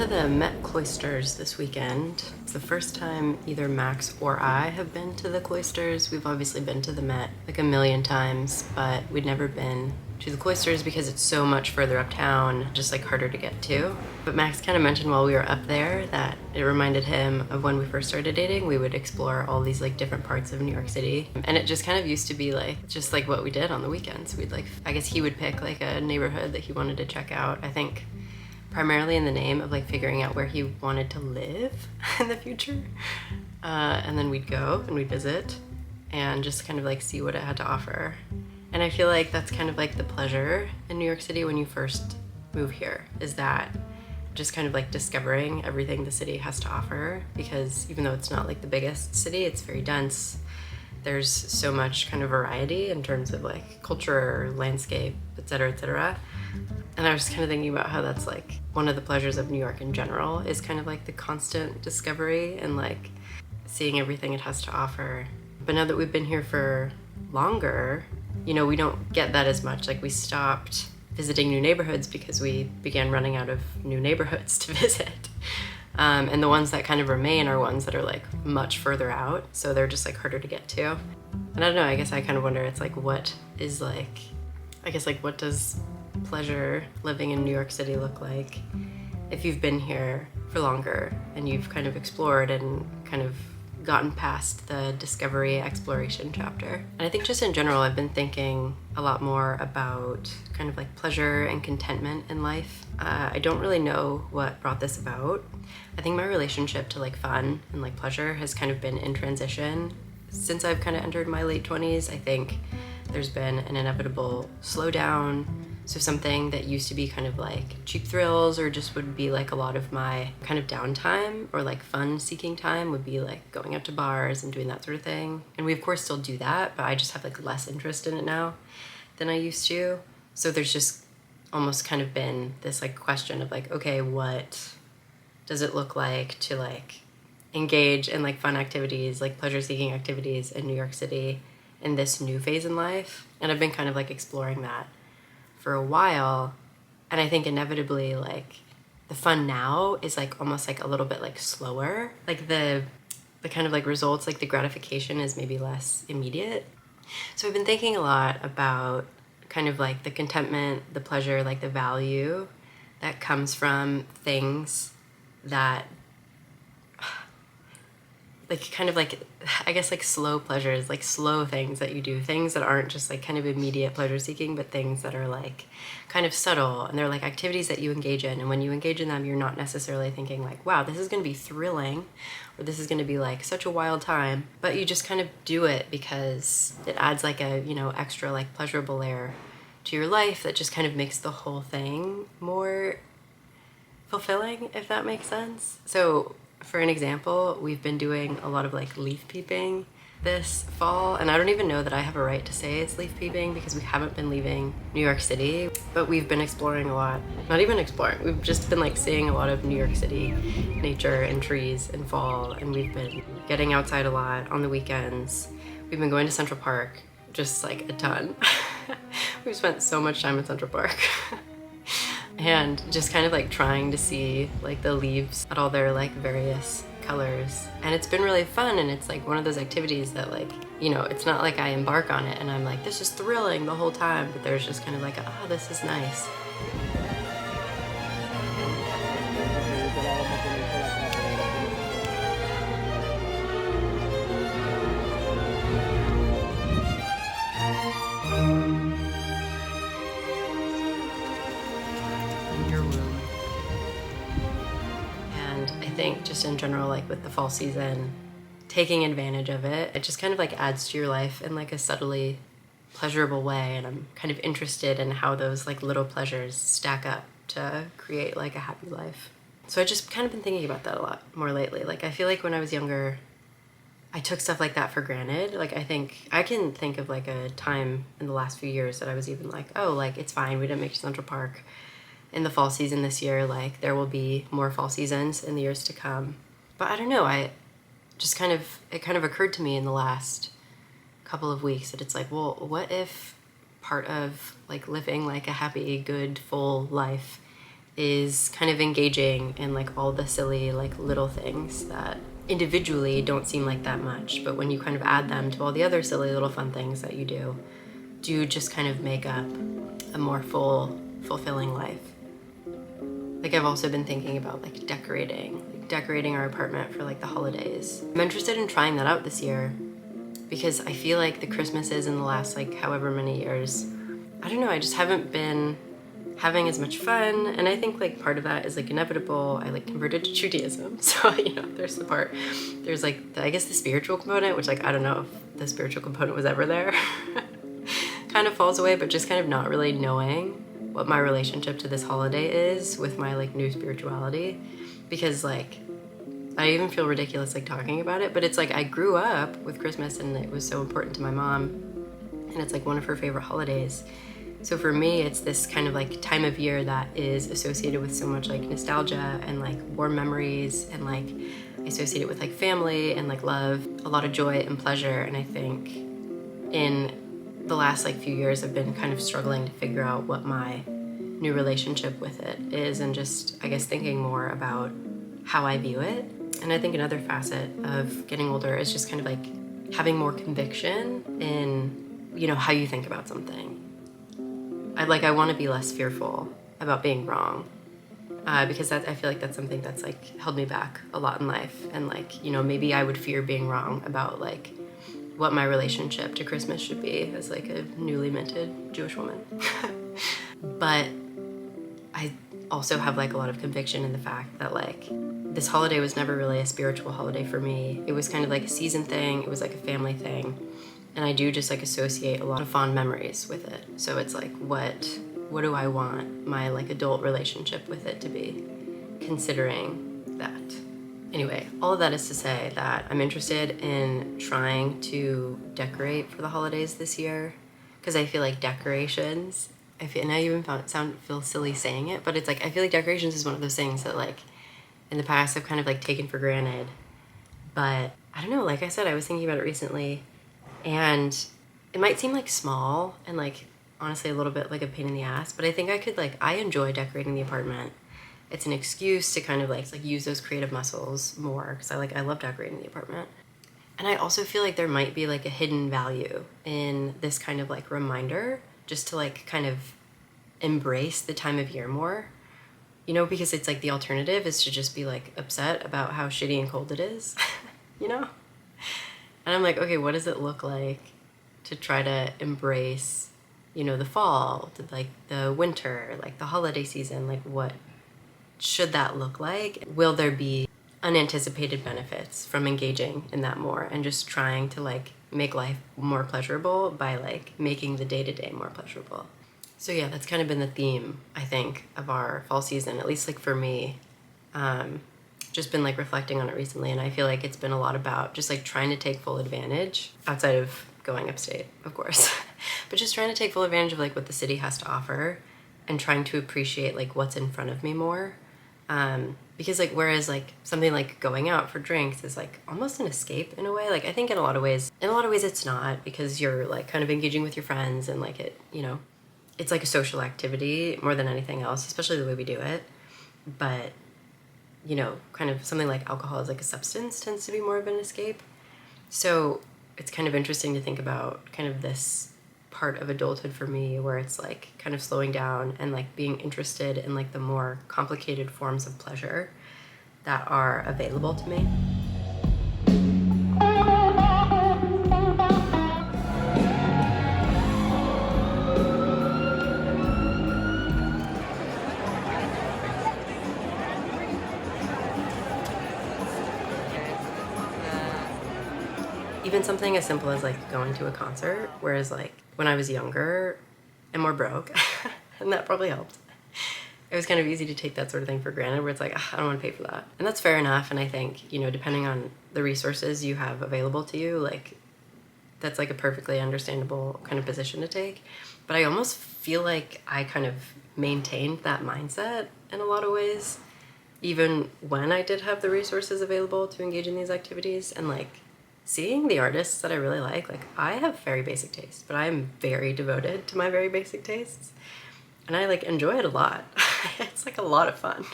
to the Met Cloisters this weekend. It's the first time either Max or I have been to the Cloisters. We've obviously been to the Met like a million times, but we'd never been to the Cloisters because it's so much further uptown, just like harder to get to. But Max kind of mentioned while we were up there that it reminded him of when we first started dating. We would explore all these like different parts of New York City. And it just kind of used to be like, just like what we did on the weekends. We'd like, I guess he would pick like a neighborhood that he wanted to check out. I think primarily in the name of like figuring out where he wanted to live in the future. And then we'd go and we'd visit and just kind of like see what it had to offer. And I feel like that's kind of like the pleasure in New York City when you first move here, is that just kind of like discovering everything the city has to offer, because even though it's not like the biggest city, it's very dense. There's so much kind of variety in terms of like culture, landscape, et cetera, et cetera. And I was kind of thinking about how that's like one of the pleasures of New York in general, is kind of like the constant discovery and like seeing everything it has to offer. But now that we've been here for longer, you know, we don't get that as much. Like we stopped visiting new neighborhoods because we began running out of new neighborhoods to visit. And the ones that kind of remain are ones that are like much further out, so they're just like harder to get to. And I don't know, I guess I kind of wonder, it's like what is like, I guess like what does pleasure living in New York City look like if you've been here for longer and you've kind of explored and kind of gotten past the discovery exploration chapter. And I think just in general, I've been thinking a lot more about kind of like pleasure and contentment in life. I don't really know what brought this about. I think my relationship to like fun and like pleasure has kind of been in transition. Since I've kind of entered my late 20s, I think there's been an inevitable slowdown. So something that used to be kind of like cheap thrills or just would be like a lot of my kind of downtime or like fun seeking time would be like going out to bars and doing that sort of thing. And we of course still do that, but I just have like less interest in it now than I used to. So there's just almost kind of been this like question of like, okay, what does it look like to like engage in like fun activities, like pleasure seeking activities in New York City in this new phase in life? And I've been kind of like exploring that for a while, and I think inevitably like the fun now is like almost like a little bit like slower, like the kind of like results, like the gratification is maybe less immediate. So I've been thinking a lot about kind of like the contentment, the pleasure, like the value that comes from things that like kind of like, I guess like slow pleasures, like slow things that you do, things that aren't just like kind of immediate pleasure seeking, but things that are like kind of subtle, and they're like activities that you engage in. And when you engage in them, you're not necessarily thinking like, wow, this is going to be thrilling, or this is going to be like such a wild time, but you just kind of do it because it adds like a, you know, extra like pleasurable layer to your life that just kind of makes the whole thing more fulfilling, if that makes sense. So for an example, we've been doing a lot of like leaf peeping this fall, and I don't even know that I have a right to say it's leaf peeping because we haven't been leaving New York City, but we've been exploring a lot. Not even exploring, we've just been like seeing a lot of New York City nature and trees in fall, and we've been getting outside a lot on the weekends. We've been going to Central Park, just like a ton. We've spent so much time in Central Park. And just kind of like trying to see like the leaves at all their like various colors. And it's been really fun, and it's like one of those activities that like, you know, it's not like I embark on it and I'm like, this is thrilling the whole time, but there's just kind of like, oh, this is nice. I think just in general, like with the fall season, taking advantage of it, it just kind of like adds to your life in like a subtly pleasurable way. And I'm kind of interested in how those like little pleasures stack up to create like a happy life. So I just kind of been thinking about that a lot more lately. Like I feel like when I was younger, I took stuff like that for granted. Like I think I can think of like a time in the last few years that I was even like, oh, like it's fine, we didn't make it to Central Park in the fall season this year, like there will be more fall seasons in the years to come. But I don't know, it kind of occurred to me in the last couple of weeks that it's like, well, what if part of like living like a happy, good, full life is kind of engaging in like all the silly like little things that individually don't seem like that much, but when you kind of add them to all the other silly little fun things that you do just kind of make up a more fulfilling life. Like I've also been thinking about like decorating our apartment for like the holidays. I'm interested in trying that out this year because I feel like the Christmases in the last like however many years, I don't know, I just haven't been having as much fun, and I think like part of that is like inevitable. I like converted to Judaism, so you know there's like I guess the spiritual component, which like I don't know if the spiritual component was ever there. Kind of falls away, but just kind of not really knowing what my relationship to this holiday is with my like new spirituality, because like I even feel ridiculous like talking about it, but it's like I grew up with Christmas and it was so important to my mom, and it's like one of her favorite holidays. So for me, it's this kind of like time of year that is associated with so much like nostalgia and like warm memories, and like I associate it with like family and like love, a lot of joy and pleasure. And I think in the last like few years I've been kind of struggling to figure out what my new relationship with it is, and just I guess thinking more about how I view it. And I think another facet of getting older is just kind of like having more conviction in, you know, how you think about something. I want to be less fearful about being wrong, because I feel like that's something that's like held me back a lot in life. And like, you know, maybe I would fear being wrong about like what my relationship to Christmas should be as like a newly minted Jewish woman. But I also have like a lot of conviction in the fact that like this holiday was never really a spiritual holiday for me. It was kind of like a season thing. It was like a family thing. And I do just like associate a lot of fond memories with it. So it's like, what do I want my like adult relationship with it to be, considering that? Anyway, all of that is to say that I'm interested in trying to decorate for the holidays this year, because I feel like decorations, and I even feel silly saying it, but it's like I feel like decorations is one of those things that like in the past I've kind of like taken for granted. But I don't know, like I said, I was thinking about it recently, and it might seem like small and like honestly a little bit like a pain in the ass, but I think I enjoy decorating the apartment. It's an excuse to kind of like use those creative muscles more, because I love decorating the apartment. And I also feel like there might be like a hidden value in this kind of like reminder, just to like kind of embrace the time of year more, you know, because it's like the alternative is to just be like upset about how shitty and cold it is, you know? And I'm like, okay, what does it look like to try to embrace, you know, the fall, like the winter, like the holiday season? Like what should that look like? Will there be unanticipated benefits from engaging in that more and just trying to like make life more pleasurable by like making the day-to-day more pleasurable? So yeah, that's kind of been the theme, I think, of our fall season, at least like for me. Just been like reflecting on it recently, and I feel like it's been a lot about just like trying to take full advantage, outside of going upstate, of course, but just trying to take full advantage of like what the city has to offer, and trying to appreciate like what's in front of me more. Because like whereas like something like going out for drinks is like almost an escape in a way, like I think in a lot of ways it's not, because you're like kind of engaging with your friends, and like it, you know, it's like a social activity more than anything else, especially the way we do it. But you know, kind of something like alcohol as like a substance tends to be more of an escape. So it's kind of interesting to think about kind of this part of adulthood for me where it's like kind of slowing down and like being interested in like the more complicated forms of pleasure that are available to me. Even something as simple as like going to a concert, whereas like when I was younger and more broke, and that probably helped, it was kind of easy to take that sort of thing for granted, where it's like, I don't want to pay for that. And that's fair enough. And I think, you know, depending on the resources you have available to you, like that's like a perfectly understandable kind of position to take. But I almost feel like I kind of maintained that mindset in a lot of ways, even when I did have the resources available to engage in these activities. And like seeing the artists that I really like I have very basic tastes, but I am very devoted to my very basic tastes. And I like enjoy it a lot. It's like a lot of fun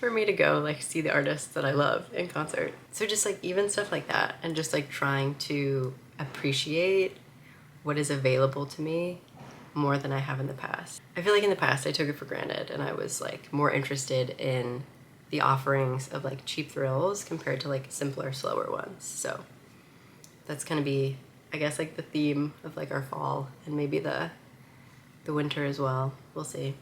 for me to go like see the artists that I love in concert. So just like even stuff like that, and just like trying to appreciate what is available to me more than I have in the past. I feel like in the past I took it for granted and I was like more interested in the offerings of like cheap thrills compared to like simpler, slower ones. So that's gonna be, I guess, like the theme of like our fall and maybe the winter as well. We'll see.